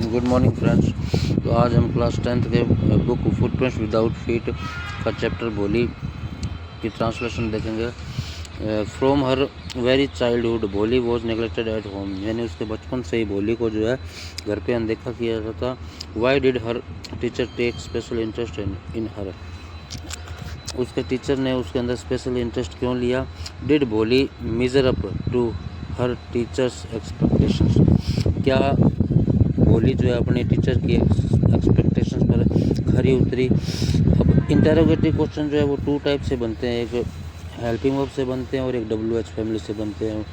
Good morning friends. तो आज हम क्लास 10th के बुक फुटप्रिंट्स विदाउट फीट का चैप्टर भोली की ट्रांसलेशन देखेंगे। फ्रॉम हर वेरी चाइल्डहुड भोली वॉज नेग्लेक्टेड एट होम, यानी उसके बचपन से ही भोली को जो है घर पे अनदेखा किया जाता था। Why did her teacher take special interest in her, उसके टीचर ने उसके अंदर स्पेशल इंटरेस्ट क्यों लिया। Did Bholi major up to her teacher's expectations, क्या भोली जो है अपने टीचर की एक्सपेक्टेशंस पर खरी उतरी। अब इंटेरोगेटिव क्वेश्चन जो है वो टू टाइप से बनते हैं, एक हेल्पिंग वर्ब से बनते हैं और एक WH फैमिली से बनते हैं।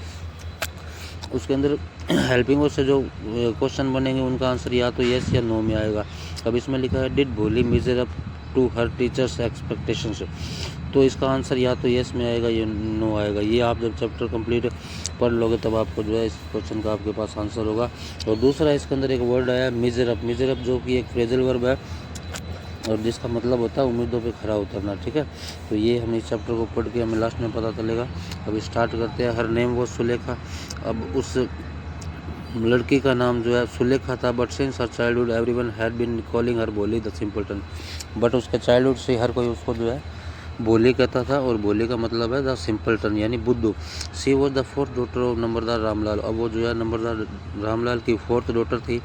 उसके अंदर हेल्पिंग वर्ब से जो क्वेश्चन बनेंगे उनका आंसर या तो येस या नो में आएगा। अब इसमें लिखा है did Bholi major up to her teacher's expectations, तो इसका आंसर या तो येस में आएगा या नो आएगा। ये आप जब चैप्टर कंप्लीट पढ़ लोगे तब आपको जो है इस क्वेश्चन का आपके पास आंसर होगा। और दूसरा इसके अंदर एक वर्ड आया मेजर अप जो कि एक फ्रेजल वर्ब है और जिसका मतलब होता है उम्मीदों पे खरा उतरना। ठीक है, तो ये हम इस चैप्टर को पढ़ के हमें लास्ट में पता चलेगा। अब स्टार्ट करते हैं। हर नेम वो सुलेखा, अब उस लड़की का नाम जो है सुलेखा था। But since her childhood everyone had been calling her Bholi the simpleton, but उसके चाइल्डहुड से हर कोई उसको जो है भोली कहता था और भोली का मतलब है द सिंपलटन यानी बुद्धू। She was the fourth daughter of numberdar Ramlal, अब वो जो है नंबरदार रामलाल की फोर्थ डॉटर थी।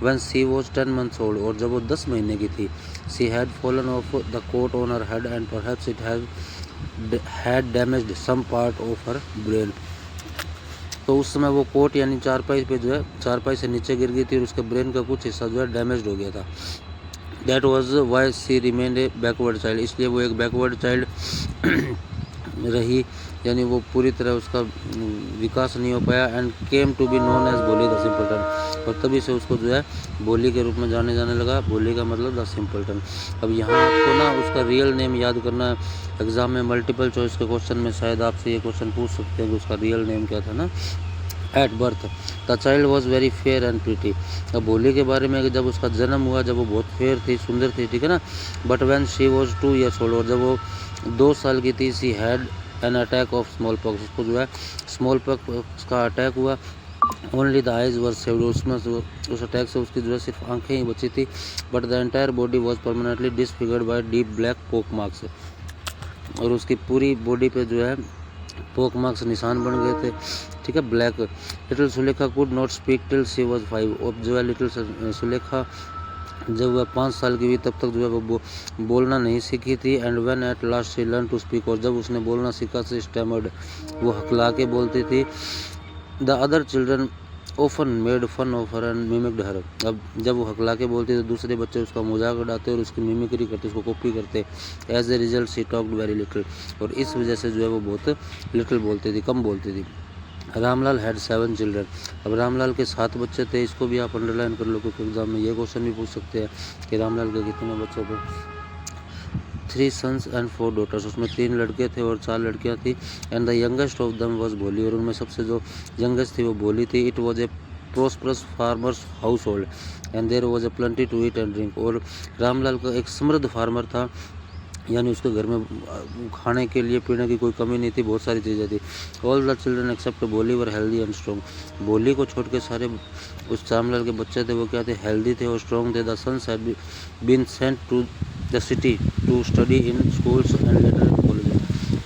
When she was 10 months old, और जब वो 10 महीने की थी। She had fallen off the cot on her head and perhaps it had damaged some part of her brain, तो उस समय वो कोट यानी चारपाई पे जो है चारपाई से नीचे गिर गई थी और उसके ब्रेन का कुछ हिस्सा जो है डैमेज हो गया था। That was why she remained A backward child, इसलिए वो एक बैकवर्ड चाइल्ड रही, यानी वो पूरी तरह उसका विकास नहीं हो पाया। And came to be known as Bholi the simpleton, और तभी से उसको जो है भोली के रूप में जाने लगा। भोली का मतलब द सिंपलटन। अब यहाँ आपको ना उसका रियल नेम याद करना है। एग्जाम में मल्टीपल चॉइस के क्वेश्चन में शायद आपसे ये क्वेश्चन पूछ सकते हैं कि उसका रियल नेम क्या था ना। At birth the child was very fair and pretty, अब भोली के बारे में जब उसका जन्म हुआ जब वो बहुत फेयर थी, सुंदर थी, ठीक है ना। But when she was 2 years old, और जब वो 2 साल की थी, she had an attack of small pox, उसको जो है स्मॉल पॉक्स का अटैक हुआ। Only the eyes were saved, उसमें उस अटैक से उसकी जो है सिर्फ आंखें ही बची थी। But the entire body was permanently disfigured by deep black pock marks, और उसकी पूरी बॉडी पे जो है पोक मार्क्स निशान बन गए थे, ठीक है, black. Little Sulekha could not speak till she was 5, और जो है लिटिल सुलेखा जब वह 5 साल की हुई तब तक जो है वो बोलना नहीं सीखी थी। And when at last she learn to speak, और जब उसने बोलना सीखा शी स्टैमर्ड, वो हकला के बोलती थी। The other children often made fun of her and mimicked her, अब जब वो हकला के बोलती तो दूसरे बच्चे उसका मजाक उड़ाते और उसकी मिमिक्री करते, उसको कॉपी करते। As a result she talked very little, और इस वजह से जो है वो बहुत लिटिल बोलती थी, कम बोलती थी। रामलाल हैड 7 चिल्ड्रन, अब रामलाल के 7 बच्चे थे। इसको भी आप अंडरलाइन कर लो क्योंकि एग्जाम में ये क्वेश्चन भी पूछ सकते हैं कि रामलाल के कितने बच्चे थे। 3 sons and 4 daughters, उसमें 3 लड़के थे और 4 लड़कियां थी। And the youngest of them was भोली, और उनमें सबसे जो यंगेस्ट थी वो भोली थी। It was a prosperous farmer's household and there was a plenty to eat and drink, और रामलाल का एक समृद्ध फार्मर था, यानी उसके घर में खाने के लिए पीने की कोई कमी नहीं थी, बहुत सारी चीज़ें थी। ऑल द चिल्ड्रन एक्सेप्ट भोली वर हेल्दी एंड स्ट्रॉन्ग, भोली को छोड़ के सारे उस रामलाल के बच्चे थे वो क्या थे, हेल्दी थे और स्ट्रॉन्ग थे। The sons had been sent to the city to study in schools and later in college,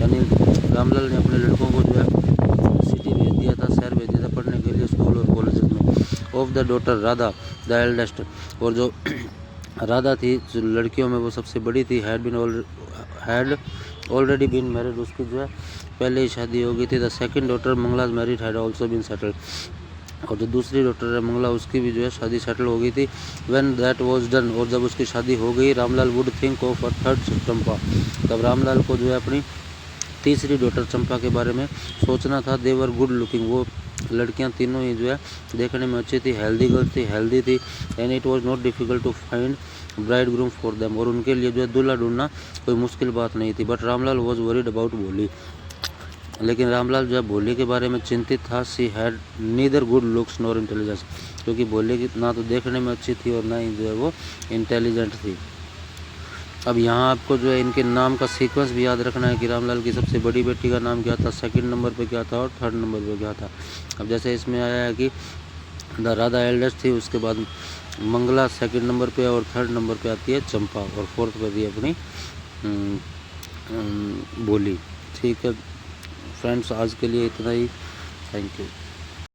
यानी रामलाल ने अपने लड़कों को जो है सिटी भेज दिया था, शहर भेज दिया था पढ़ने के लिए स्कूल और कॉलेज में। Of the daughter Radha the eldest, और जो राधा थी जो लड़कियों में वो सबसे बड़ी थी, हैड ऑलरेडी बीन मैरिड, उसकी जो है पहले ही शादी हो गई थी। The second daughter Mangala's married had also been settled, और जो दूसरी डॉटर है मंगला उसकी भी जो है शादी सेटल हो गई थी। व्हेन दैट वाज डन, और जब उसकी शादी हो गई, Ramlal would think of a third Champa, तब रामलाल को जो है अपनी तीसरी डॉटर चंपा के बारे में सोचना था। दे वर गुड लुकिंग, वो लड़कियां तीनों ही जो है देखने में अच्छी थी, हेल्दी गर्ल्स थी, हेल्दी थी। And it was not difficult to find bridegroom for them, और उनके लिए जो है दूल्हा ढूंढना कोई मुश्किल बात नहीं थी। But Ramlal was worried about भोली, लेकिन रामलाल जो है भोली के बारे में चिंतित था। She had neither good looks nor intelligence, क्योंकि भोली की ना तो देखने में अच्छी थी और ना ही जो है वो इंटेलिजेंट थी। अब यहाँ आपको जो है इनके नाम का सीक्वेंस भी याद रखना है कि रामलाल की सबसे बड़ी बेटी का नाम क्या था, सेकंड नंबर पे क्या था और थर्ड नंबर पे क्या था। अब जैसे इसमें आया है कि द राधा एल्डेस्ट थी, उसके बाद मंगला सेकंड नंबर पे और थर्ड नंबर पे आती है चंपा और फोर्थ पे आती है अपनी भोली। ठीक है फ्रेंड्स, आज के लिए इतना ही। Thank you.